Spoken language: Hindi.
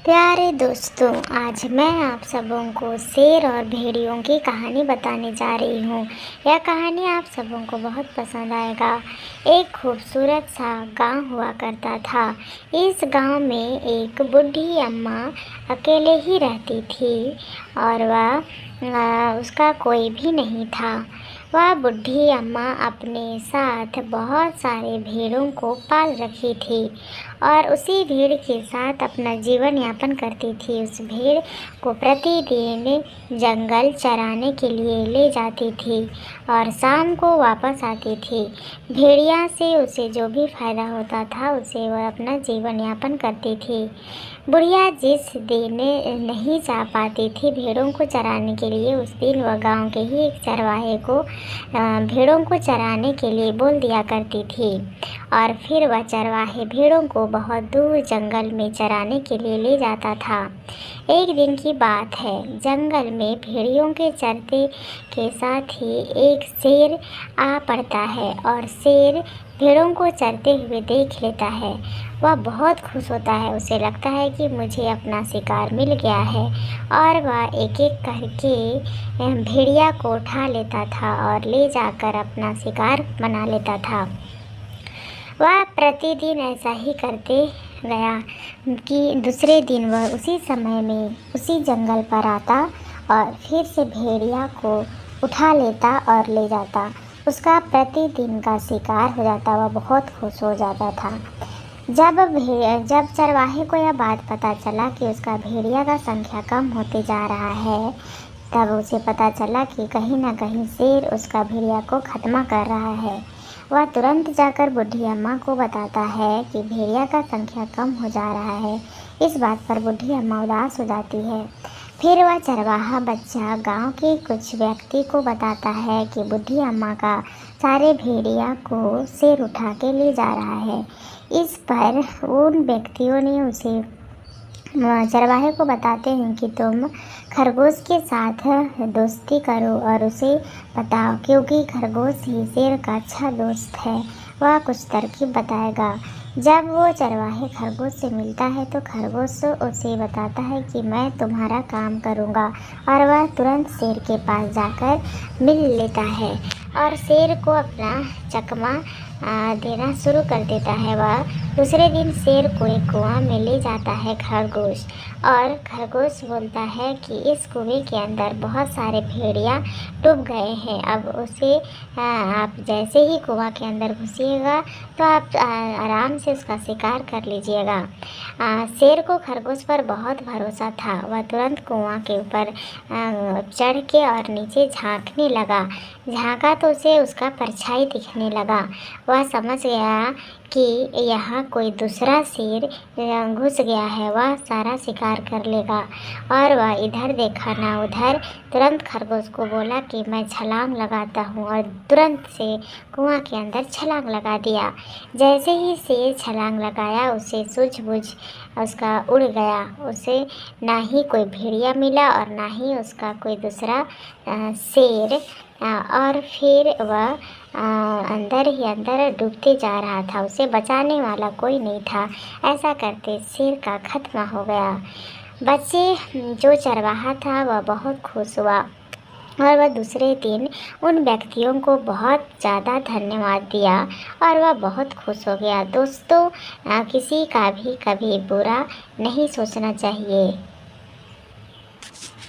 प्यारे दोस्तों, आज मैं आप सबों को शेर और भेड़ियों की कहानी बताने जा रही हूँ। यह कहानी आप सबों को बहुत पसंद आएगा। एक खूबसूरत सा गांव हुआ करता था। इस गांव में एक बूढ़ी अम्मा अकेले ही रहती थी और उसका कोई भी नहीं था। वह बूढ़ी अम्मा अपने साथ बहुत सारे भेड़ों को पाल रखी थी और उसी भेड़ के साथ अपना जीवन यापन करती थी। उस भेड़ को प्रतिदिन जंगल चराने के लिए ले जाती थी और शाम को वापस आती थी। भेड़िया से उसे जो भी फायदा होता था उसे वह अपना जीवन यापन करती थी। बुढ़िया जिस दिन नहीं जा पाती थी भेड़ों को चराने के लिए, उस दिन वह गांव के ही एक चरवाहे को भेड़ों को चराने के लिए बोल दिया करती थी और फिर वह चरवाहे भेड़ों को बहुत दूर जंगल में चराने के लिए ले जाता था। एक दिन की बात है, जंगल में भेड़ियों के चरते के साथ ही एक शेर आ पड़ता है और शेर भेड़ों को चरते हुए देख लेता है। वह बहुत खुश होता है। उसे लगता है कि मुझे अपना शिकार मिल गया है और वह एक एक करके भेड़िया को उठा लेता था और ले जाकर अपना शिकार बना लेता था। वह प्रतिदिन ऐसा ही करते गया कि दूसरे दिन वह उसी समय में उसी जंगल पर आता और फिर से भेड़िया को उठा लेता और ले जाता। उसका प्रतिदिन का शिकार हो जाता। वह बहुत खुश हो जाता था। जब चरवाहे को यह बात पता चला कि उसका भेड़िया का संख्या कम होते जा रहा है, तब उसे पता चला कि कहीं न कहीं शेर उसका भेड़िया को खत्म कर रहा है। वह तुरंत जाकर बूढ़ी अम्मा को बताता है कि भेड़िया का संख्या कम हो जा रहा है। इस बात पर बूढ़ी अम्मा उदास हो जाती है। फिर वह चरवाहा बच्चा गांव के कुछ व्यक्ति को बताता है कि बूढ़ी अम्मा का सारे भेड़िया को शेर उठा के ले जा रहा है। इस पर उन व्यक्तियों ने उसे चरवाहे को बताते हैं कि तुम खरगोश के साथ दोस्ती करो और उसे बताओ, क्योंकि खरगोश ही शेर का अच्छा दोस्त है। वह कुछ तरकीब बताएगा। जब वो चरवाहे खरगोश से मिलता है तो खरगोश उसे बताता है कि मैं तुम्हारा काम करूँगा और वह तुरंत शेर के पास जाकर मिल लेता है और शेर को अपना चकमा देना शुरू कर देता है। वह दूसरे दिन शेर को एक कुआं में ले जाता है खरगोश, और खरगोश बोलता है कि इस कुएं के अंदर बहुत सारे भेड़िया डूब गए हैं। अब उसे आप जैसे ही कुआं के अंदर घुसिएगा तो आप आराम से उसका शिकार कर लीजिएगा। शेर को खरगोश पर बहुत भरोसा था। वह तुरंत कुआं के ऊपर चढ़ के और नीचे झांकने लगा। झांका तो उसे उसका परछाई दिखने लगा। वह समझ गया कि यहाँ कोई दूसरा शेर घुस गया है। वह सारा शिकार कर लेगा और वह इधर देखा ना उधर। तुरंत खरगोश को बोला कि मैं छलांग लगाता हूँ, और तुरंत से कुआं के अंदर छलांग लगा दिया। जैसे ही शेर छलांग लगाया उसे सूझबूझ उसका उड़ गया। उसे ना ही कोई भेड़िया मिला और ना ही उसका कोई दूसरा शेर, और फिर वह अंदर ही अंदर डूबते जा रहा था। उसे बचाने वाला कोई नहीं था। ऐसा करते शेर का खात्मा हो गया। बच्चे जो चरवाहा था वह बहुत खुश हुआ और वह दूसरे दिन उन व्यक्तियों को बहुत ज़्यादा धन्यवाद दिया और वह बहुत खुश हो गया। दोस्तों, किसी का भी कभी बुरा नहीं सोचना चाहिए।